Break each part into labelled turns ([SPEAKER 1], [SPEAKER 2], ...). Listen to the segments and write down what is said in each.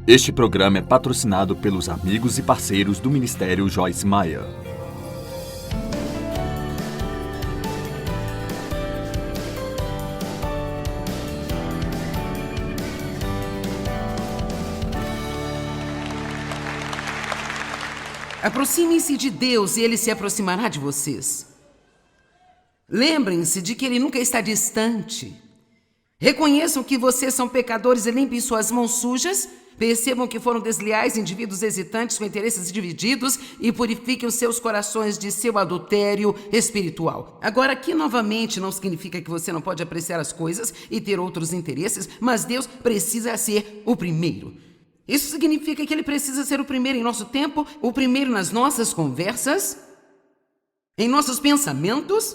[SPEAKER 1] Este programa é patrocinado pelos amigos e parceiros do Ministério Joyce Meyer.
[SPEAKER 2] Aproximem-se de Deus e Ele se aproximará de vocês. Lembrem-se de que Ele nunca está distante. Reconheçam que vocês são pecadores e limpem suas mãos sujas. Percebam que foram desleais, indivíduos hesitantes com interesses divididos e purifiquem os seus corações de seu adultério espiritual. Agora, aqui novamente não significa que você não pode apreciar as coisas e ter outros interesses, mas Deus precisa ser o primeiro. Isso significa que Ele precisa ser o primeiro em nosso tempo, o primeiro nas nossas conversas, em nossos pensamentos,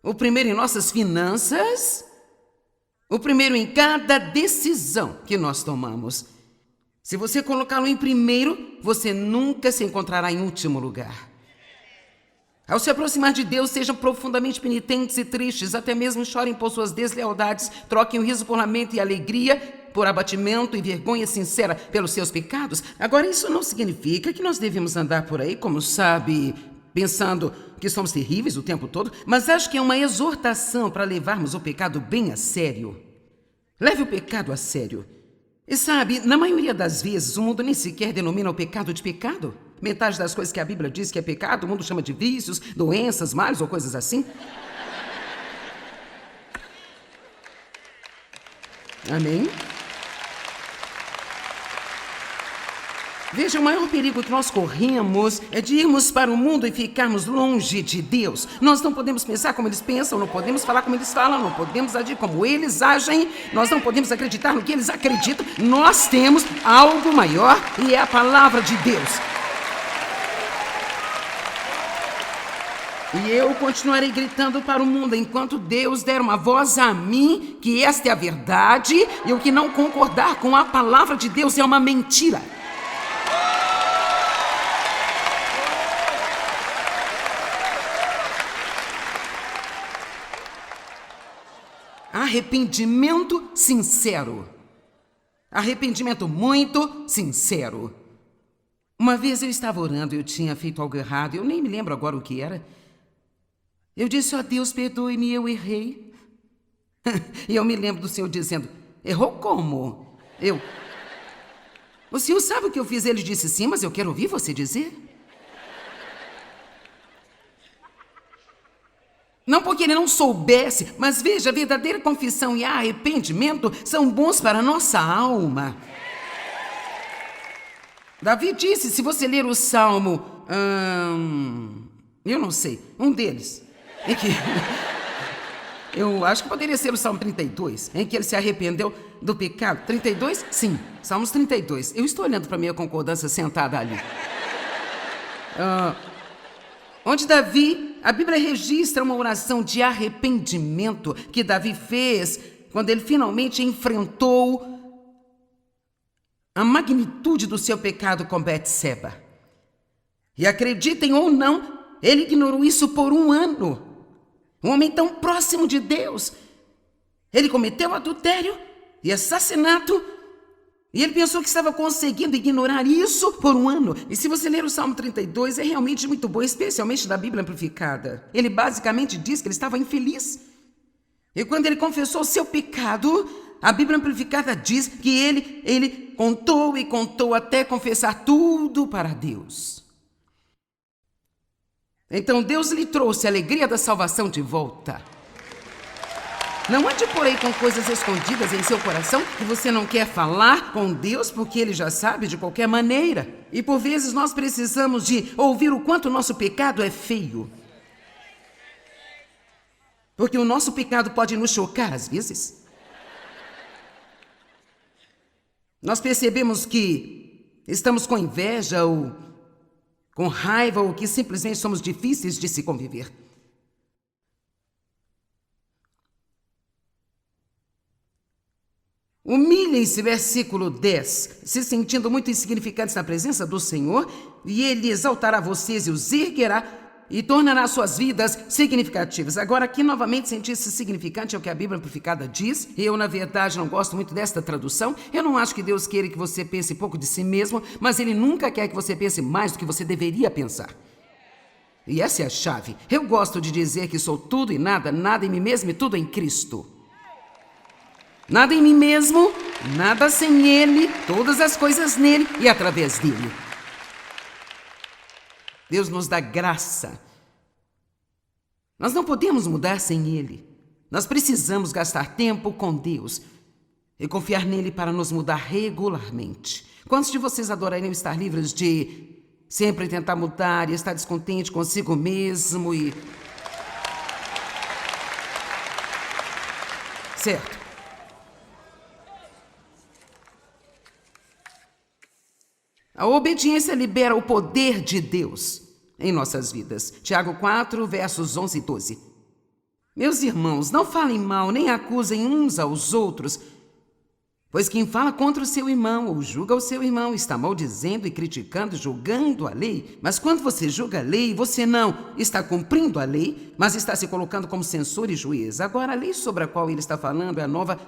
[SPEAKER 2] o primeiro em nossas finanças, o primeiro em cada decisão que nós tomamos. Se você colocá-lo em primeiro, você nunca se encontrará em último lugar. Ao se aproximar de Deus, sejam profundamente penitentes e tristes, até mesmo chorem por suas deslealdades, troquem o riso por lamento e alegria, por abatimento e vergonha sincera pelos seus pecados. Agora, isso não significa que nós devemos andar por aí, como sabe, pensando que somos terríveis o tempo todo, mas acho que é uma exortação para levarmos o pecado bem a sério. Leve o pecado a sério. E sabe, na maioria das vezes, o mundo nem sequer denomina o pecado de pecado. Metade das coisas que a Bíblia diz que é pecado, o mundo chama de vícios, doenças, males ou coisas assim. Amém? Veja, o maior perigo que nós corremos é de irmos para o mundo e ficarmos longe de Deus. Nós não podemos pensar como eles pensam, não podemos falar como eles falam, não podemos agir como eles agem, nós não podemos acreditar no que eles acreditam. Nós temos algo maior e é a palavra de Deus. E eu continuarei gritando para o mundo enquanto Deus der uma voz a mim, que esta é a verdade, e o que não concordar com a palavra de Deus é uma mentira. Arrependimento sincero. Arrependimento muito sincero. Uma vez eu estava orando e eu tinha feito algo errado, eu nem me lembro agora o que era. Eu disse, ó Deus, perdoe-me, eu errei. E eu me lembro do Senhor dizendo, errou como? O Senhor sabe o que eu fiz? Ele disse, sim, mas eu quero ouvir você dizer. Não porque ele não soubesse, mas veja, a verdadeira confissão e arrependimento são bons para a nossa alma. Davi disse, se você ler o Salmo, eu não sei, um deles, em que eu acho que poderia ser o Salmo 32, em que ele se arrependeu do pecado. 32? Sim, Salmos 32. Eu estou olhando para a minha concordância sentada ali. Onde a Bíblia registra uma oração de arrependimento que Davi fez quando ele finalmente enfrentou a magnitude do seu pecado com Betseba. E acreditem ou não, ele ignorou isso por 1 ano. Um homem tão próximo de Deus. Ele cometeu adultério e assassinato. E ele pensou que estava conseguindo ignorar isso por 1 ano. E se você ler o Salmo 32, é realmente muito bom, especialmente da Bíblia Amplificada. Ele basicamente diz que ele estava infeliz. E quando ele confessou o seu pecado, a Bíblia Amplificada diz que ele contou e contou até confessar tudo para Deus. Então Deus lhe trouxe a alegria da salvação de volta. Não ande por aí com coisas escondidas em seu coração que você não quer falar com Deus porque Ele já sabe de qualquer maneira. E por vezes nós precisamos de ouvir o quanto o nosso pecado é feio. Porque o nosso pecado pode nos chocar às vezes. Nós percebemos que estamos com inveja ou com raiva ou que simplesmente somos difíceis de se conviver. Humilhem-se, versículo 10, se sentindo muito insignificantes na presença do Senhor, e Ele exaltará vocês e os erguerá e tornará suas vidas significativas. Agora, aqui novamente, sentir-se significante é o que a Bíblia Amplificada diz. Eu, na verdade, não gosto muito desta tradução. Eu não acho que Deus queira que você pense pouco de si mesmo, mas Ele nunca quer que você pense mais do que você deveria pensar. E essa é a chave. Eu gosto de dizer que sou tudo e nada, nada em mim mesmo e tudo em Cristo. Nada em mim mesmo, nada sem Ele, todas as coisas nele e através dele. Deus nos dá graça. Nós não podemos mudar sem Ele. Nós precisamos gastar tempo com Deus e confiar nele para nos mudar regularmente. Quantos de vocês adorariam estar livres de sempre tentar mudar e estar descontente consigo mesmo e... Certo. A obediência libera o poder de Deus em nossas vidas. Tiago 4, versos 11 e 12. Meus irmãos, não falem mal, nem acusem uns aos outros, pois quem fala contra o seu irmão ou julga o seu irmão está maldizendo e criticando, julgando a lei. Mas quando você julga a lei, você não está cumprindo a lei, mas está se colocando como censor e juiz. Agora, a lei sobre a qual ele está falando é a nova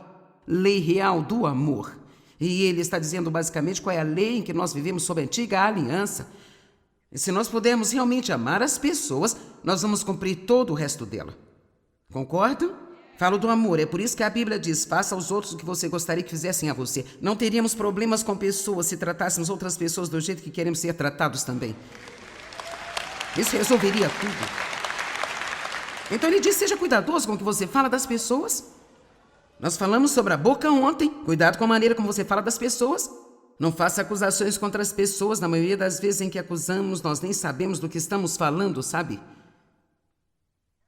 [SPEAKER 2] lei real do amor. E ele está dizendo basicamente qual é a lei em que nós vivemos sob a antiga aliança. E se nós pudermos realmente amar as pessoas, nós vamos cumprir todo o resto dela. Concordam? Falo do amor, é por isso que a Bíblia diz: faça aos outros o que você gostaria que fizessem a você. Não teríamos problemas com pessoas se tratássemos outras pessoas do jeito que queremos ser tratados também. Isso resolveria tudo. Então ele diz: seja cuidadoso com o que você fala das pessoas. Nós falamos sobre a boca ontem. Cuidado com a maneira como você fala das pessoas. Não faça acusações contra as pessoas. Na maioria das vezes em que acusamos, nós nem sabemos do que estamos falando, sabe?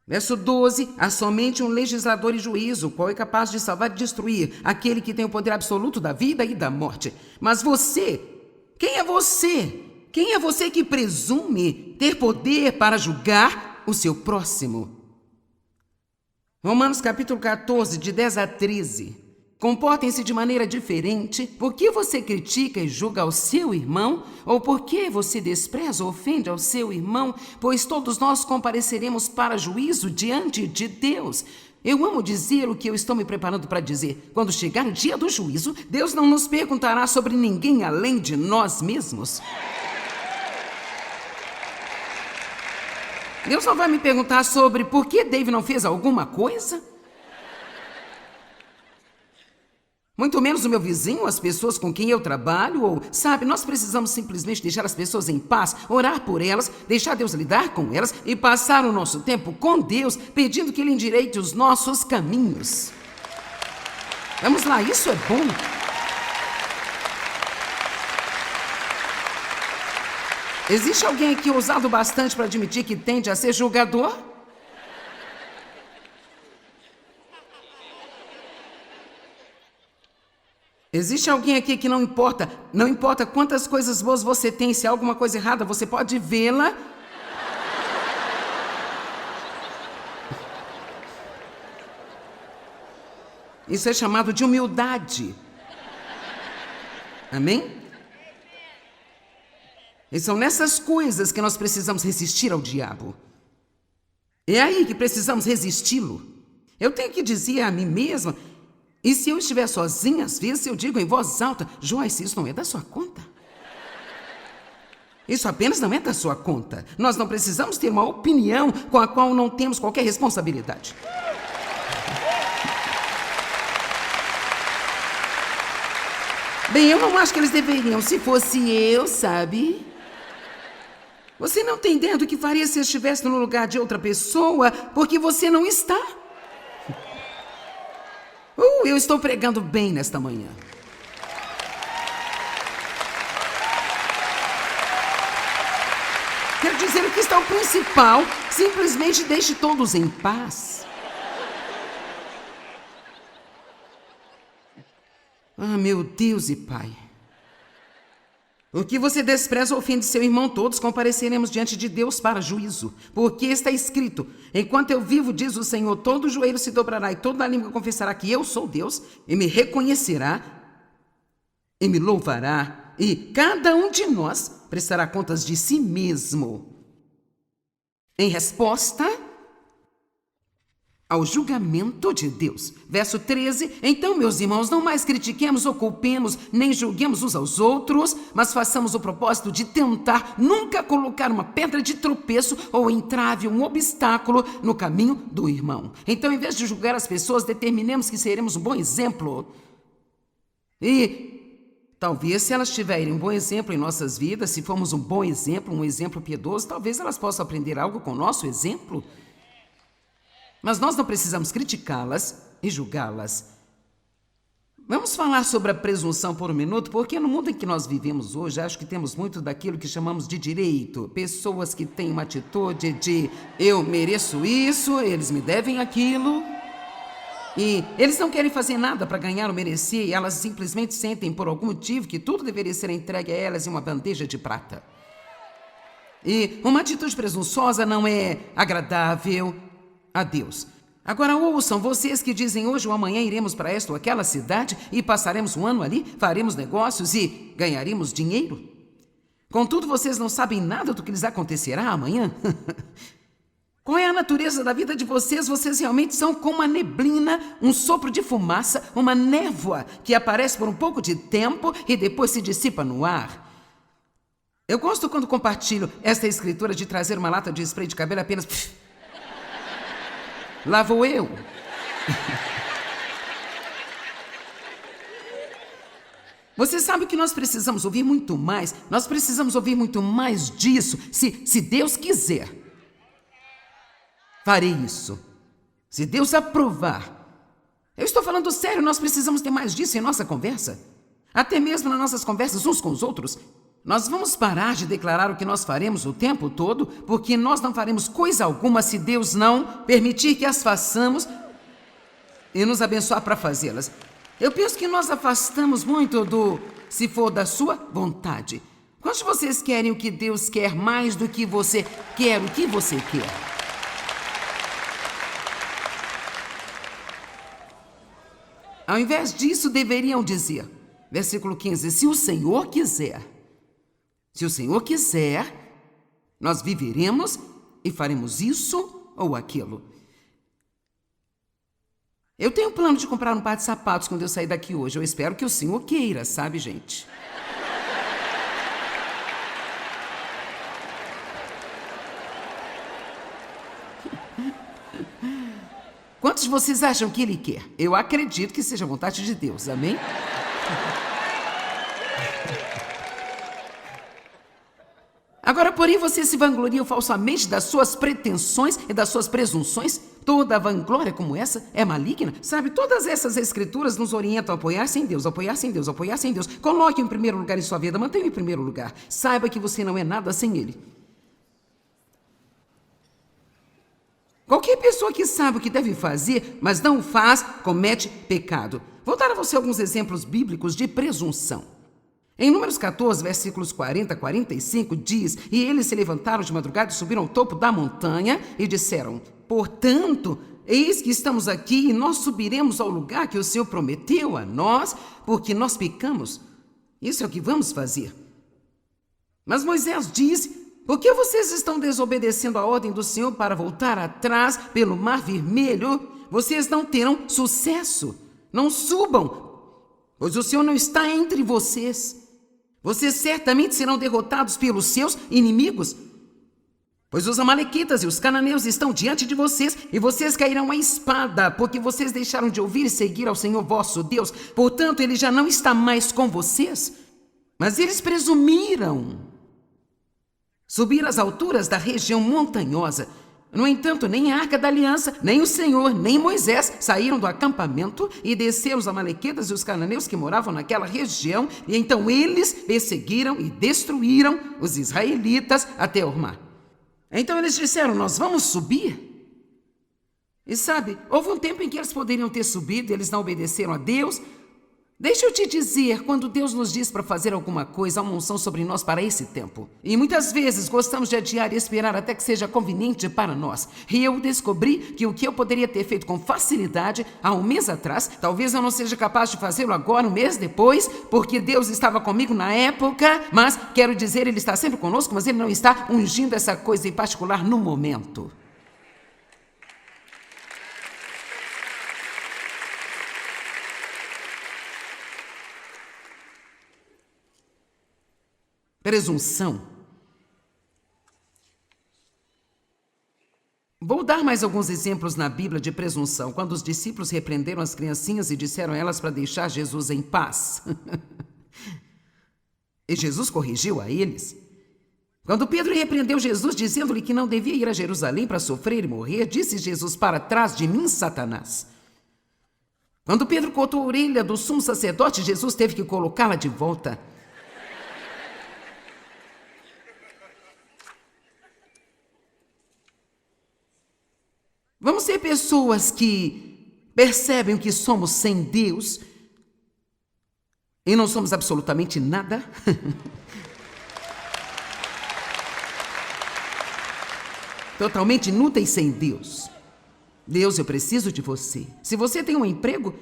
[SPEAKER 2] Verso 12. Há somente um legislador e juízo, qual é capaz de salvar e destruir, aquele que tem o poder absoluto da vida e da morte. Mas você, quem é você? Quem é você que presume ter poder para julgar o seu próximo? Romanos capítulo 14, de 10 a 13. Comportem-se de maneira diferente. Por que você critica e julga ao seu irmão? Ou por que você despreza ou ofende ao seu irmão? Pois todos nós compareceremos para juízo diante de Deus. Eu amo dizer o que eu estou me preparando para dizer. Quando chegar o dia do juízo, Deus não nos perguntará sobre ninguém além de nós mesmos. Deus não vai me perguntar sobre por que Dave não fez alguma coisa. Muito menos o meu vizinho, as pessoas com quem eu trabalho, ou, sabe, nós precisamos simplesmente deixar as pessoas em paz, orar por elas, deixar Deus lidar com elas e passar o nosso tempo com Deus, pedindo que Ele endireite os nossos caminhos. Vamos lá, isso é bom. Existe alguém aqui ousado bastante para admitir que tende a ser julgador? Existe alguém aqui que não importa quantas coisas boas você tem, se há alguma coisa errada, você pode vê-la? Isso é chamado de humildade. Amém? E são nessas coisas que nós precisamos resistir ao diabo. É aí que precisamos resisti-lo. Eu tenho que dizer a mim mesma, e se eu estiver sozinha, às vezes eu digo em voz alta: Joyce, isso não é da sua conta. Isso apenas não é da sua conta. Nós não precisamos ter uma opinião com a qual não temos qualquer responsabilidade. Bem, eu não acho que eles deveriam. Se fosse eu, sabe? Você não tem ideia do que faria se eu estivesse no lugar de outra pessoa, porque você não está. Eu estou pregando bem nesta manhã. Quero dizer, que está o principal. Simplesmente deixe todos em paz. Ah, meu Deus e Pai. O que você despreza ou ofende seu irmão, todos compareceremos diante de Deus para juízo. Porque está escrito: enquanto eu vivo, diz o Senhor, todo joelho se dobrará e toda língua confessará que eu sou Deus, e me reconhecerá, e me louvará, e cada um de nós prestará contas de si mesmo. em resposta ao julgamento de Deus. Verso 13, então, meus irmãos, não mais critiquemos ou culpemos, nem julguemos uns aos outros, mas façamos o propósito de tentar nunca colocar uma pedra de tropeço ou entrave, um obstáculo no caminho do irmão. Então, em vez de julgar as pessoas, determinemos que seremos um bom exemplo. E talvez, se elas tiverem um bom exemplo em nossas vidas, se formos um exemplo piedoso, talvez elas possam aprender algo com o nosso exemplo. Mas nós não precisamos criticá-las e julgá-las. Vamos falar sobre a presunção por um minuto, porque no mundo em que nós vivemos hoje, acho que temos muito daquilo que chamamos de direito. Pessoas que têm uma atitude de eu mereço isso, eles me devem aquilo. E eles não querem fazer nada para ganhar ou merecer, e elas simplesmente sentem por algum motivo que tudo deveria ser entregue a elas em uma bandeja de prata. E uma atitude presunçosa não é agradável a Deus. Agora ouçam, vocês que dizem hoje ou amanhã iremos para esta ou aquela cidade e passaremos um ano ali, faremos negócios e ganharemos dinheiro. Contudo, vocês não sabem nada do que lhes acontecerá amanhã. Qual é a natureza da vida de vocês? Vocês realmente são como uma neblina, um sopro de fumaça, uma névoa que aparece por um pouco de tempo e depois se dissipa no ar. Eu gosto quando compartilho esta escritura de trazer uma lata de spray de cabelo apenas... Lá vou eu. Você sabe que nós precisamos ouvir muito mais. Nós precisamos ouvir muito mais disso. Se Deus quiser, farei isso. Se Deus aprovar. Eu estou falando sério, nós precisamos ter mais disso em nossa conversa. Até mesmo nas nossas conversas uns com os outros. Nós vamos parar de declarar o que nós faremos o tempo todo, porque nós não faremos coisa alguma se Deus não permitir que as façamos e nos abençoar para fazê-las. Eu penso que nós afastamos muito do se for da sua vontade. Quantos de vocês querem o que Deus quer mais do que você quer o que você quer? Ao invés disso, deveriam dizer, versículo 15, se o Senhor quiser, nós viveremos e faremos isso ou aquilo. Eu tenho plano de comprar um par de sapatos quando eu sair daqui hoje. Eu espero que o Senhor queira, sabe, gente? Quantos de vocês acham que Ele quer? Eu acredito que seja a vontade de Deus, amém? Agora, porém, vocês se vangloriam falsamente das suas pretensões e das suas presunções. Toda vanglória como essa é maligna. Sabe, todas essas escrituras nos orientam a apoiar-se em Deus, apoiar-se em Deus, apoiar-se em Deus. Coloque-o em primeiro lugar em sua vida, mantenha-o em primeiro lugar. Saiba que você não é nada sem Ele. Qualquer pessoa que sabe o que deve fazer, mas não o faz, comete pecado. Vou dar a você alguns exemplos bíblicos de presunção. Em Números 14, versículos 40 a 45, diz, e eles se levantaram de madrugada e subiram ao topo da montanha e disseram, portanto, eis que estamos aqui e nós subiremos ao lugar que o Senhor prometeu a nós, porque nós pecamos. Isso é o que vamos fazer. Mas Moisés disse, por que vocês estão desobedecendo a ordem do Senhor para voltar atrás pelo Mar Vermelho? Vocês não terão sucesso. Não subam, pois o Senhor não está entre vocês. Vocês certamente serão derrotados pelos seus inimigos, pois os amalequitas e os cananeus estão diante de vocês, e vocês cairão à espada, porque vocês deixaram de ouvir e seguir ao Senhor vosso Deus. Portanto, Ele já não está mais com vocês. Mas eles presumiram subir às alturas da região montanhosa. No entanto, nem a Arca da Aliança, nem o Senhor, nem Moisés saíram do acampamento e desceram os amalequitas e os cananeus que moravam naquela região, e então eles perseguiram e destruíram os israelitas até Ormá. Então eles disseram, nós vamos subir. E sabe, houve um tempo em que eles poderiam ter subido, eles não obedeceram a Deus, Deixa eu te dizer, quando Deus nos diz para fazer alguma coisa, há uma unção sobre nós para esse tempo. E muitas vezes gostamos de adiar e esperar até que seja conveniente para nós. E eu descobri que o que eu poderia ter feito com facilidade há um mês atrás, talvez eu não seja capaz de fazê-lo agora, um mês depois, porque Deus estava comigo na época, mas quero dizer, Ele está sempre conosco, mas Ele não está ungindo essa coisa em particular no momento. Presunção. Vou dar mais alguns exemplos na Bíblia de presunção, quando os discípulos repreenderam as criancinhas e disseram a elas para deixar Jesus em paz. E Jesus corrigiu a eles. Quando Pedro repreendeu Jesus, dizendo-lhe que não devia ir a Jerusalém para sofrer e morrer, disse Jesus: para trás de mim, Satanás. Quando Pedro cortou a orelha do sumo sacerdote, Jesus teve que colocá-la de volta. Vamos ser pessoas que percebem que somos sem Deus e não somos absolutamente nada? Totalmente inúteis sem Deus. Deus, eu preciso de você. Se você tem um emprego,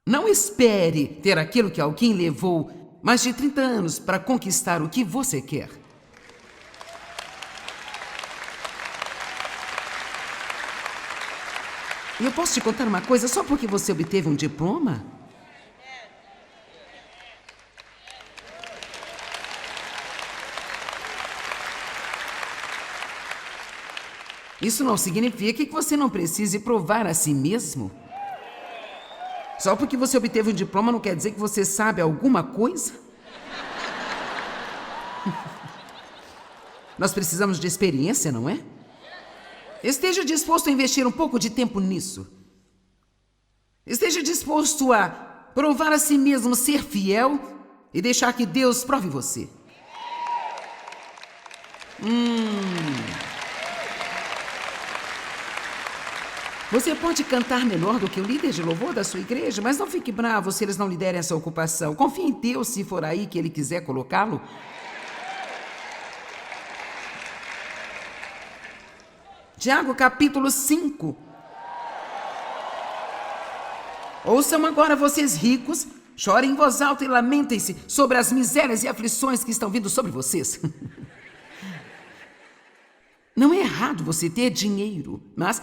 [SPEAKER 2] não espere ter aquilo que alguém levou mais de 30 anos para conquistar o que você quer. E eu posso te contar uma coisa, só porque você obteve um diploma? Isso não significa que você não precise provar a si mesmo. Só porque você obteve um diploma não quer dizer que você sabe alguma coisa. Nós precisamos de experiência, não é? Esteja disposto a investir um pouco de tempo nisso. Esteja disposto a provar a si mesmo, ser fiel e deixar que Deus prove você. Você pode cantar melhor do que o líder de louvor da sua igreja, mas não fique bravo se eles não lhe derem essa ocupação. Confie em Deus se for aí que Ele quiser colocá-lo. Tiago, capítulo 5. Ouçam agora, vocês ricos, chorem em voz alta e lamentem-se sobre as misérias e aflições que estão vindo sobre vocês. Não é errado você ter dinheiro, mas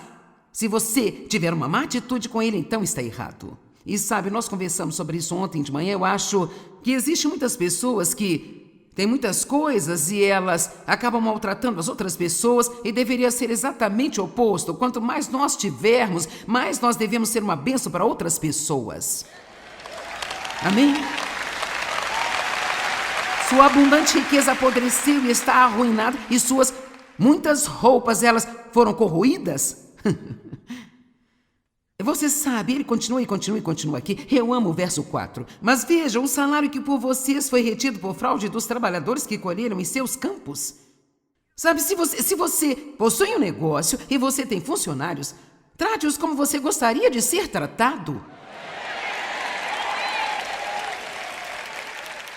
[SPEAKER 2] se você tiver uma má atitude com ele, então está errado. E sabe, nós conversamos sobre isso ontem de manhã. Eu acho que existem muitas pessoas que têm muitas coisas e elas acabam maltratando as outras pessoas, e deveria ser exatamente o oposto. Quanto mais nós tivermos, mais nós devemos ser uma bênção para outras pessoas. Amém? Sua abundante riqueza apodreceu e está arruinada, e suas muitas roupas, elas foram corroídas. Você sabe, ele continua aqui. Eu amo o verso 4. Mas vejam, o salário que por vocês foi retido por fraude dos trabalhadores que colheram em seus campos. Sabe, se você possui um negócio e você tem funcionários, trate-os como você gostaria de ser tratado.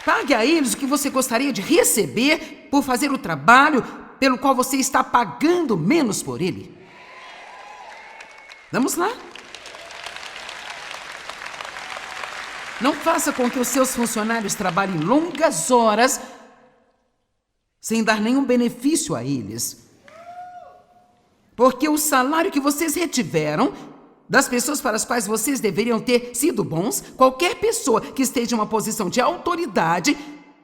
[SPEAKER 2] Pague a eles o que você gostaria de receber por fazer o trabalho pelo qual você está pagando menos por ele. Vamos lá? Não faça com que os seus funcionários trabalhem longas horas sem dar nenhum benefício a eles. Porque o salário que vocês retiveram das pessoas para as quais vocês deveriam ter sido bons, qualquer pessoa que esteja em uma posição de autoridade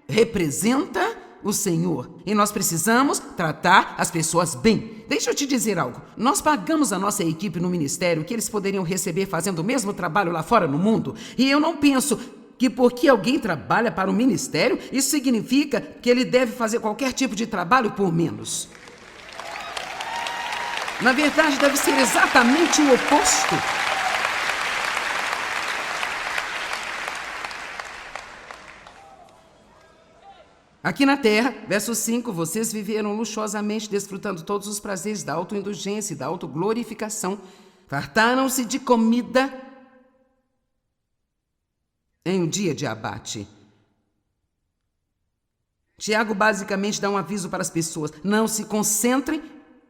[SPEAKER 2] representa o Senhor. E nós precisamos tratar as pessoas bem. Deixa eu te dizer algo. Nós pagamos a nossa equipe no ministério que eles poderiam receber fazendo o mesmo trabalho lá fora no mundo. E eu não penso que porque alguém trabalha para o ministério, isso significa que ele deve fazer qualquer tipo de trabalho por menos. Na verdade, deve ser exatamente o oposto. Aqui na terra, verso 5, vocês viveram luxuosamente, desfrutando todos os prazeres da autoindulgência e da autoglorificação. Fartaram-se de comida em um dia de abate. Tiago basicamente dá um aviso para as pessoas: não se concentrem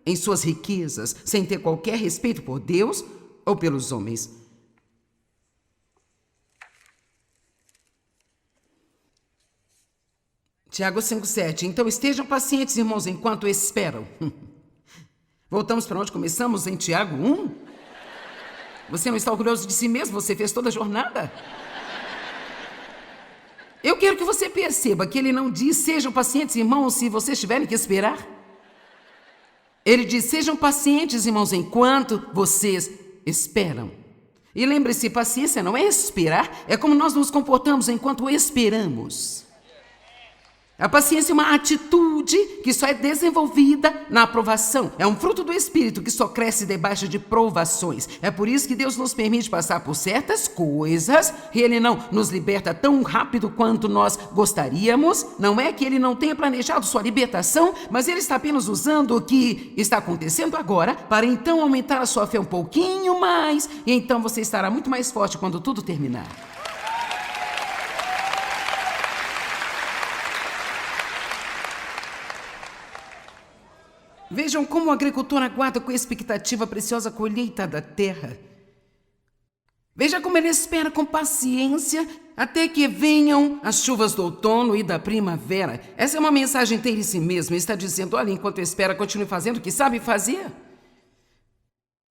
[SPEAKER 2] em suas riquezas, sem ter qualquer respeito por Deus ou pelos homens. Tiago 5,7. Então estejam pacientes, irmãos, enquanto esperam. Voltamos para onde começamos, em Tiago 1? Você não está orgulhoso de si mesmo? Você fez toda a jornada? Eu quero que você perceba que ele não diz: sejam pacientes, irmãos, se vocês tiverem que esperar. Ele diz: sejam pacientes, irmãos, enquanto vocês esperam. E lembre-se, paciência não é esperar, é como nós nos comportamos enquanto esperamos. A paciência é uma atitude que só é desenvolvida na aprovação. É um fruto do Espírito que só cresce debaixo de provações. É por isso que Deus nos permite passar por certas coisas e Ele não nos liberta tão rápido quanto nós gostaríamos. Não é que Ele não tenha planejado sua libertação, mas Ele está apenas usando o que está acontecendo agora para então aumentar a sua fé um pouquinho mais. E então você estará muito mais forte quando tudo terminar. Vejam como o agricultor aguarda com expectativa a preciosa colheita da terra. Veja como ele espera com paciência até que venham as chuvas do outono e da primavera. Essa é uma mensagem inteira em si mesma. Ele está dizendo: olha, enquanto espera, continue fazendo o que sabe fazer.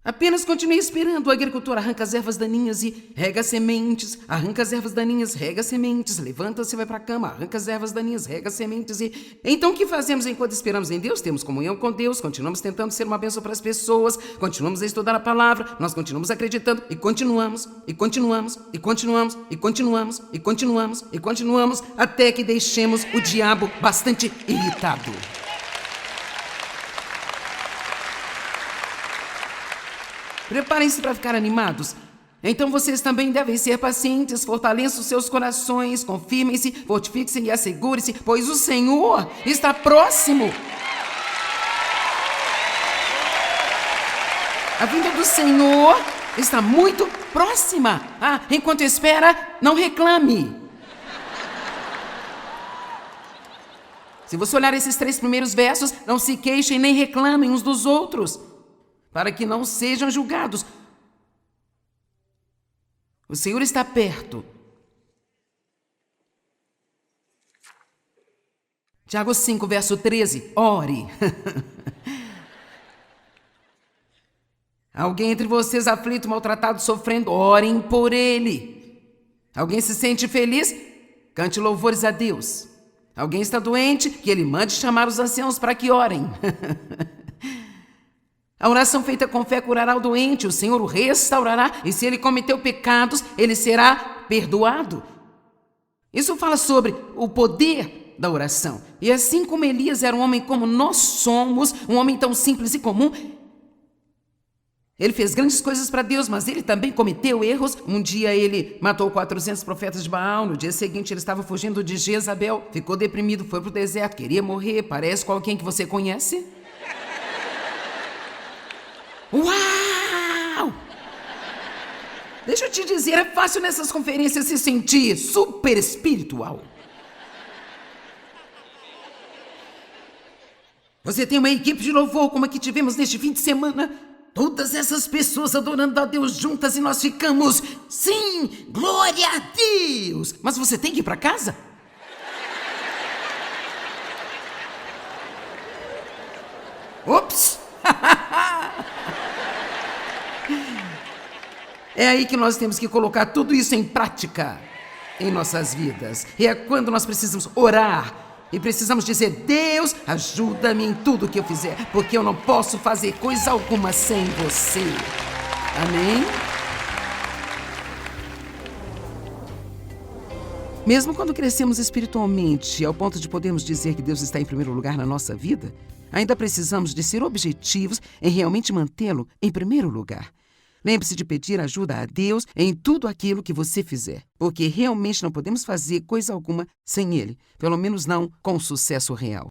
[SPEAKER 2] Apenas continue esperando. O agricultor arranca as ervas daninhas e rega as sementes. Arranca as ervas daninhas, rega as sementes. Levanta-se e vai para a cama. Arranca as ervas daninhas, rega as sementes. Então o que fazemos enquanto esperamos em Deus? Temos comunhão com Deus, continuamos tentando ser uma bênção para as pessoas, continuamos a estudar a palavra, nós continuamos acreditando e continuamos, e continuamos, e continuamos, e continuamos, e continuamos, e continuamos, até que deixemos o diabo bastante irritado. Preparem-se para ficar animados. Então vocês também devem ser pacientes, fortaleçam seus corações, confirmem-se, fortifiquem-se e assegurem-se, pois o Senhor está próximo. A vinda do Senhor está muito próxima. Enquanto espera, não reclame. Se você olhar esses 3 primeiros versos, não se queixem nem reclamem uns dos outros, para que não sejam julgados. O Senhor está perto. Tiago 5, verso 13. Ore. Alguém entre vocês aflito, maltratado, sofrendo, orem por ele. Alguém se sente feliz? Cante louvores a Deus. Alguém está doente? Que ele mande chamar os anciãos para que orem. A oração feita com fé curará o doente, o Senhor o restaurará, e se ele cometeu pecados, ele será perdoado. Isso fala sobre o poder da oração. E assim como Elias era um homem como nós somos, um homem tão simples e comum, ele fez grandes coisas para Deus, mas ele também cometeu erros. Um dia ele matou 400 profetas de Baal, no dia seguinte ele estava fugindo de Jezabel, ficou deprimido, foi para o deserto, queria morrer, parece com alguém que você conhece? Uau! Deixa eu te dizer, é fácil nessas conferências se sentir super espiritual. Você tem uma equipe de louvor como a que tivemos neste fim de semana. Todas essas pessoas adorando a Deus juntas e nós ficamos, sim, glória a Deus. Mas você tem que ir para casa? Ops! É aí que nós temos que colocar tudo isso em prática em nossas vidas. E é quando nós precisamos orar e precisamos dizer: Deus, ajuda-me em tudo que eu fizer, porque eu não posso fazer coisa alguma sem você. Amém? Mesmo quando crescemos espiritualmente, ao ponto de podermos dizer que Deus está em primeiro lugar na nossa vida, ainda precisamos de ser objetivos em realmente mantê-lo em primeiro lugar. Lembre-se de pedir ajuda a Deus em tudo aquilo que você fizer, porque realmente não podemos fazer coisa alguma sem Ele, pelo menos não com sucesso real.